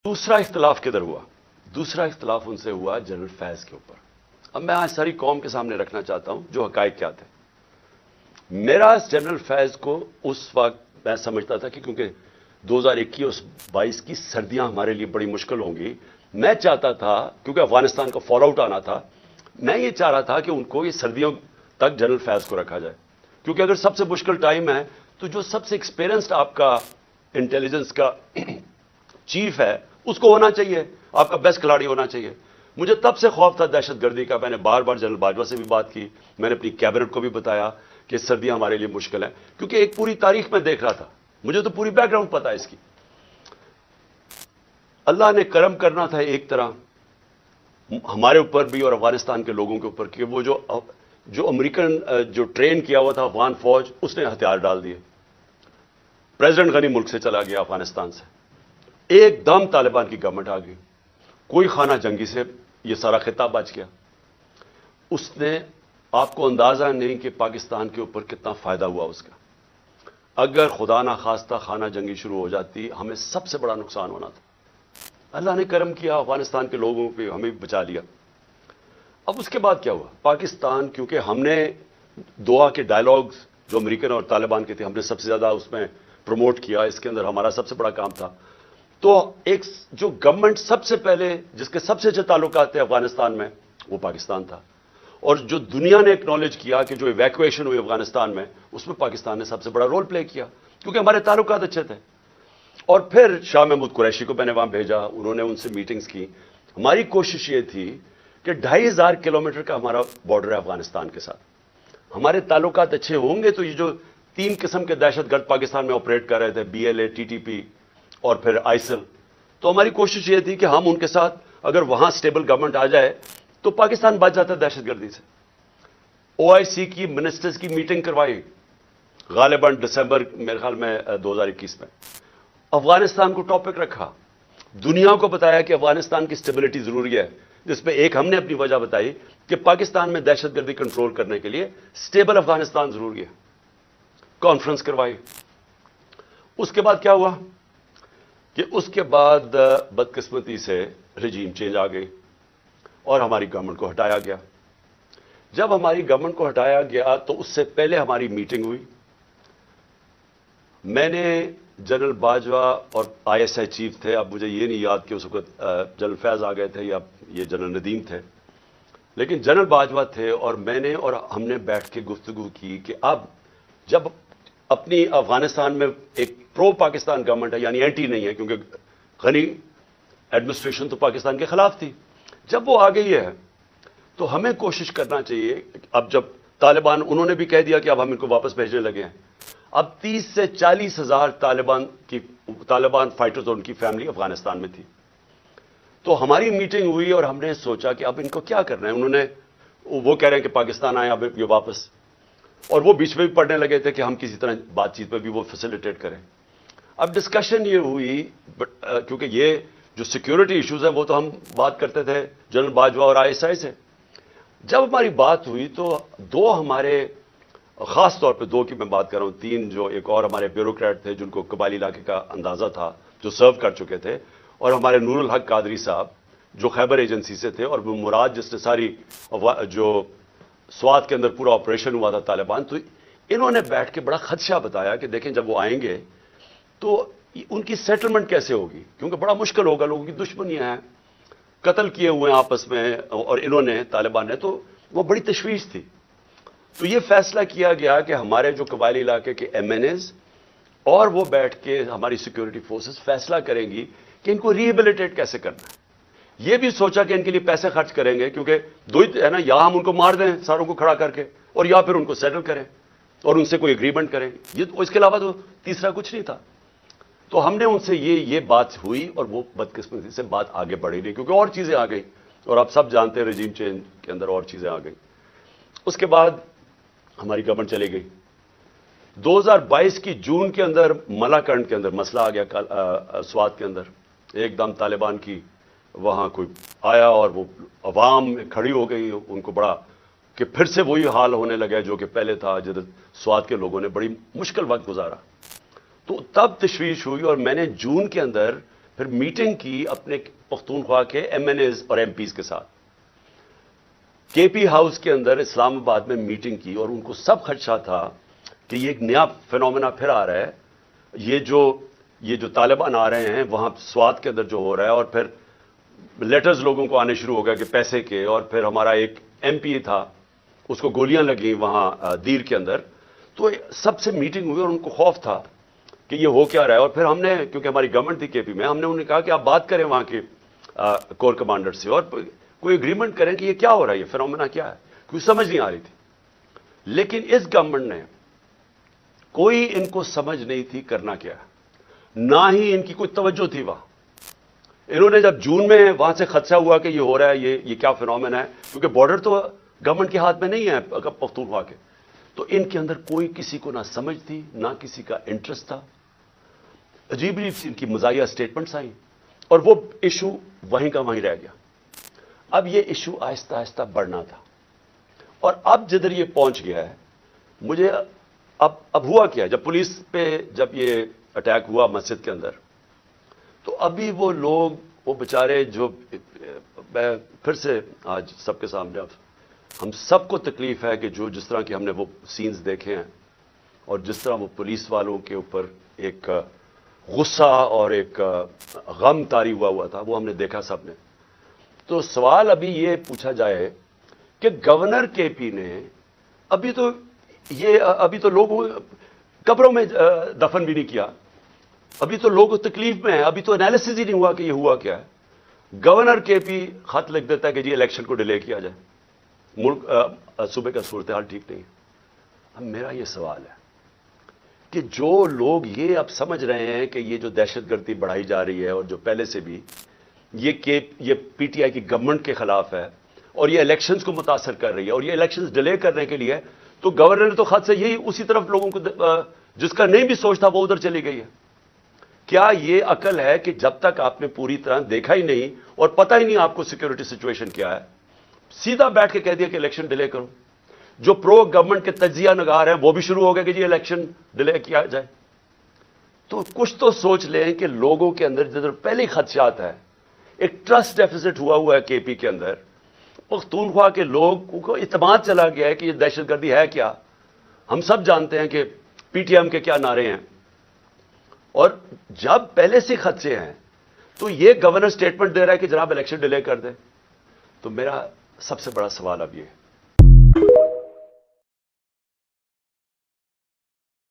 दूसरा इख्तलाफ किधर हुआ? दूसरा इख्तलाफ उनसे हुआ जनरल फैज के ऊपर। अब मैं आज सारी कौम के सामने रखना चाहता हूं जो हकायक क्या थे। मेरा जनरल फैज को उस वक्त मैं समझता था कि क्योंकि 2021-22 की सर्दियां हमारे लिए बड़ी मुश्किल होंगी, मैं चाहता था, क्योंकि अफगानिस्तान का फॉल आउट आना था, मैं ये चाह रहा था कि उनको ये सर्दियों तक जनरल फैज को रखा जाए। क्योंकि अगर सबसे मुश्किल टाइम है तो जो सबसे एक्सपीरियंस्ड आपका इंटेलिजेंस का चीफ है उसको होना चाहिए, आपका बेस्ट खिलाड़ी होना चाहिए। मुझे तब से खौफ था दहशतगर्दी का। मैंने बार बार जनरल बाजवा से भी बात की, मैंने अपनी कैबिनेट को भी बताया कि सर्दियां हमारे लिए मुश्किल है, क्योंकि एक पूरी तारीख में देख रहा था, मुझे तो पूरी बैकग्राउंड पता है इसकी। अल्लाह ने करम करना था एक तरह हमारे ऊपर भी और अफगानिस्तान के लोगों के ऊपर कि वो जो अमेरिकन जो ट्रेन किया हुआ था अफगान फौज, उसने हथियार डाल दिए। प्रेसिडेंट गनी मुल्क से चला गया अफगानिस्तान से, एकदम तालिबान की गवर्नमेंट आ गई, कोई खाना जंगी से ये सारा खिताब बच गया। उसने, आपको अंदाजा नहीं कि पाकिस्तान के ऊपर कितना फायदा हुआ उसका। अगर खुदा ना खास्ता खाना जंगी शुरू हो जाती, हमें सबसे बड़ा नुकसान होना था। अल्लाह ने करम किया, अफगानिस्तान के लोगों पे हमें बचा लिया। अब उसके बाद क्या हुआ? पाकिस्तान, क्योंकि हमने दोहा के डायलॉग्स जो अमेरिकन और तालिबान के थे, हमने सबसे ज्यादा उसमें प्रमोट किया, इसके अंदर हमारा सबसे बड़ा काम था। तो एक जो गवर्नमेंट सबसे पहले जिसके सबसे अच्छे ताल्लुकात थे अफगानिस्तान में, वो पाकिस्तान था। और जो दुनिया ने एक्नॉलेज किया कि जो इवैक्यूएशन हुई अफगानिस्तान में, उसमें पाकिस्तान ने सबसे बड़ा रोल प्ले किया, क्योंकि हमारे ताल्लुकात अच्छे थे। और फिर शाह महमूद कुरैशी को मैंने वहां भेजा, उन्होंने उनसे मीटिंग्स की। हमारी कोशिश ये थी कि 2500 किलोमीटर का हमारा बॉर्डर है अफगानिस्तान के साथ, हमारे ताल्लुकात अच्छे होंगे तो ये जो 3 किस्म के दहशतगर्द पाकिस्तान में ऑपरेट कर रहे थे, BLA, TTP और फिर आइसिल, तो हमारी कोशिश ये थी कि हम उनके साथ, अगर वहां स्टेबल गवर्नमेंट आ जाए तो पाकिस्तान बच जाता है दहशतगर्दी से। OIC की मिनिस्टर्स की मीटिंग करवाई गालिबन दिसंबर मेरे ख्याल में 2021 में, अफगानिस्तान को टॉपिक रखा, दुनिया को बताया कि अफगानिस्तान की स्टेबिलिटी जरूरी है, जिसमें एक हमने अपनी वजह बताई कि पाकिस्तान में दहशतगर्दी कंट्रोल करने के लिए स्टेबल अफगानिस्तान जरूरी है। कॉन्फ्रेंस करवाई। उसके बाद क्या हुआ कि उसके बाद बदकिस्मती से रजीम चेंज आ गई और हमारी गवर्नमेंट को हटाया गया। जब हमारी गवर्नमेंट को हटाया गया तो उससे पहले हमारी मीटिंग हुई। मैंने जनरल बाजवा और ISI चीफ थे, अब मुझे ये नहीं याद कि उस वक्त जनरल फैज आ गए थे या ये जनरल नदीम थे, लेकिन जनरल बाजवा थे और मैंने और हमने बैठ के गुफ्तगू की कि अब जब अपनी अफगानिस्तान में एक प्रो पाकिस्तान गवर्नमेंट है, यानी एंटी नहीं है, क्योंकि गनी एडमिनिस्ट्रेशन तो पाकिस्तान के खिलाफ थी, जब वो आ गई है तो हमें कोशिश करना चाहिए। अब जब तालिबान, उन्होंने भी कह दिया कि अब हम इनको वापस भेजने लगे हैं, अब 30 से 40 हजार तालिबान फाइटर्स और उनकी फैमिली अफगानिस्तान में थी। तो हमारी मीटिंग हुई और हमने सोचा कि अब इनको क्या करना है। वो कह रहे हैं कि पाकिस्तान आए, अब ये वापस, और वो बीच में भी पढ़ने लगे थे कि हम किसी तरह बातचीत में भी वो फैसिलिटेट करें। अब डिस्कशन ये हुई, क्योंकि ये जो सिक्योरिटी इश्यूज है वो तो हम बात करते थे जनरल बाजवा और ISI से। जब हमारी बात हुई तो दो हमारे, खास तौर पे 2 की मैं बात कर रहा हूं, 3 जो एक और हमारे ब्यूरोक्रेट थे जिनको कबायली इलाके का अंदाजा था, जो सर्व कर चुके थे, और हमारे नूरुल हक कादरी साहब जो खैबर एजेंसी से थे, और वो मुराद जिसने सारी जो स्वात के अंदर पूरा ऑपरेशन हुआ था तालिबान, तो इन्होंने बैठ के बड़ा खदशा बताया कि देखें जब वो आएंगे तो उनकी सेटलमेंट कैसे होगी, क्योंकि बड़ा मुश्किल होगा, लोगों की दुश्मनियां हैं, कत्ल किए हुए हैं आपस में, और इन्होंने, तालिबान ने, तो वो बड़ी तशवीश थी। तो ये फैसला किया गया कि हमारे जो कबायली इलाके के MNAs और वो बैठ के हमारी सिक्योरिटी फोर्सेस फैसला करेंगी कि इनको रिहेबिलिटेट कैसे करना है। ये भी सोचा कि इनके लिए पैसे खर्च करेंगे, क्योंकि 2 ही है ना, या हम उनको मार दें सारों को खड़ा करके, और या फिर उनको सेटल करें और उनसे कोई एग्रीमेंट करें, ये इसके अलावा तो तीसरा कुछ नहीं था। तो हमने उनसे ये बात हुई और वो बदकिस्मती से बात आगे बढ़ी नहीं, क्योंकि और चीजें आ गई, और आप सब जानते हैं रजीम चेंज के अंदर और चीजें आ गई। उसके बाद हमारी गवर्नमेंट चली गई। 2022 की जून के अंदर मलाकंड के अंदर मसला आ गया, स्वात के अंदर एकदम तालिबान की वहां कोई आया और वो अवाम में खड़ी हो गई, उनको बड़ा कि फिर से वही हाल होने लगा जो कि पहले था, जिधर स्वात के लोगों ने बड़ी मुश्किल वक्त गुजारा। तो तब तशवीश हुई और मैंने जून के अंदर پھر میٹنگ کی اپنے پختونخوا کے ایم این ایز اور ایم پیز کے ساتھ، کے پی ہاؤس کے اندر اسلام آباد میں میٹنگ کی، اور ان کو سب خدشہ تھا کہ یہ ایک نیا فینومینا پھر آ رہا ہے، یہ جو طالبان آ رہے ہیں وہاں سوات کے اندر جو ہو رہا ہے، اور پھر لیٹرز لوگوں کو آنے شروع ہو گیا کہ پیسے کے، اور پھر ہمارا ایک ایم پی تھا اس کو گولیاں لگیں وہاں دیر کے اندر، تو سب سے میٹنگ ہوئی اور ان کو خوف تھا کہ یہ ہو کیا رہا ہے۔ اور پھر ہم نے، کیونکہ ہماری گورنمنٹ تھی کے پی میں، ہم نے انہیں کہا کہ آپ بات کریں وہاں کے کور کمانڈر سے اور کوئی اگریمنٹ کریں کہ یہ کیا ہو رہا ہے، یہ فینومینا کیا ہے، کیونکہ سمجھ نہیں آ رہی تھی۔ لیکن اس گورنمنٹ نے کوئی ان کو سمجھ نہیں تھی کرنا کیا ہے، نہ ہی ان کی کوئی توجہ تھی وہاں۔ انہوں نے جب جون میں وہاں سے خدشہ ہوا کہ یہ ہو رہا ہے، یہ کیا فینومینا ہے، کیونکہ بارڈر تو گورنمنٹ کے ہاتھ میں نہیں ہے پختونخوا کے، تو ان کے اندر کوئی کسی کو نہ سمجھ تھی، نہ کسی کا انٹرسٹ تھا۔ عجیب عجیب ان کی مزاحیہ اسٹیٹمنٹس آئیں اور وہ ایشو وہیں کا وہیں رہ گیا۔ اب یہ ایشو آہستہ آہستہ بڑھنا تھا، اور اب جدھر یہ پہنچ گیا ہے، مجھے اب ہوا کیا، جب پولیس پہ جب یہ اٹیک ہوا مسجد کے اندر، تو ابھی وہ لوگ، وہ بیچارے جو، میں پھر سے آج سب کے سامنے، ہم سب کو تکلیف ہے کہ جس طرح کے ہم نے وہ سینز دیکھے ہیں، اور جس طرح وہ پولیس والوں کے اوپر ایک غصہ اور ایک غم طاری ہوا تھا، وہ ہم نے دیکھا سب نے۔ تو سوال ابھی یہ پوچھا جائے کہ گورنر کے پی نے ابھی تو لوگوں قبروں میں دفن بھی نہیں کیا، ابھی تو لوگ تکلیف میں ہیں، ابھی تو انالیسس ہی نہیں ہوا کہ یہ ہوا کیا ہے۔ گورنر کے پی خط لکھ دیتا ہے کہ جی الیکشن کو ڈیلے کیا جائے، ملک صوبے کا صورتحال ٹھیک نہیں ہے۔ اب میرا یہ سوال ہے کہ جو لوگ یہ اب سمجھ رہے ہیں کہ یہ جو دہشت گردی بڑھائی جا رہی ہے، اور جو پہلے سے بھی یہ پی ٹی آئی کی گورنمنٹ کے خلاف ہے، اور یہ الیکشنز کو متاثر کر رہی ہے، اور یہ الیکشنز ڈیلے کرنے کے لیے، تو گورنر نے تو خط سے یہی اسی طرف لوگوں کو، جس کا نہیں بھی سوچتا وہ ادھر چلی گئی ہے۔ کیا یہ عقل ہے کہ جب تک آپ نے پوری طرح دیکھا ہی نہیں اور پتہ ہی نہیں آپ کو سیکورٹی سچویشن کیا ہے، سیدھا بیٹھ کے کہہ دیا کہ الیکشن ڈیلے کرو؟ جو پرو گورنمنٹ کے تجزیہ نگار ہیں وہ بھی شروع ہو گئے کہ جی الیکشن ڈیلے کیا جائے۔ تو کچھ تو سوچ لیں کہ لوگوں کے اندر جدھر پہلے خدشات ہے، ایک ٹرسٹ ڈیفیسٹ ہوا ہے کے پی کے اندر، پختونخوا کے لوگوں کو اعتماد چلا گیا ہے کہ یہ دہشت گردی ہے کیا۔ ہم سب جانتے ہیں کہ پی ٹی ایم کے کیا نعرے ہیں، اور جب پہلے سے خدشے ہیں تو یہ گورنر سٹیٹمنٹ دے رہا ہے کہ جناب الیکشن ڈیلے کر دیں۔ تو میرا سب سے بڑا سوال اب یہ ہے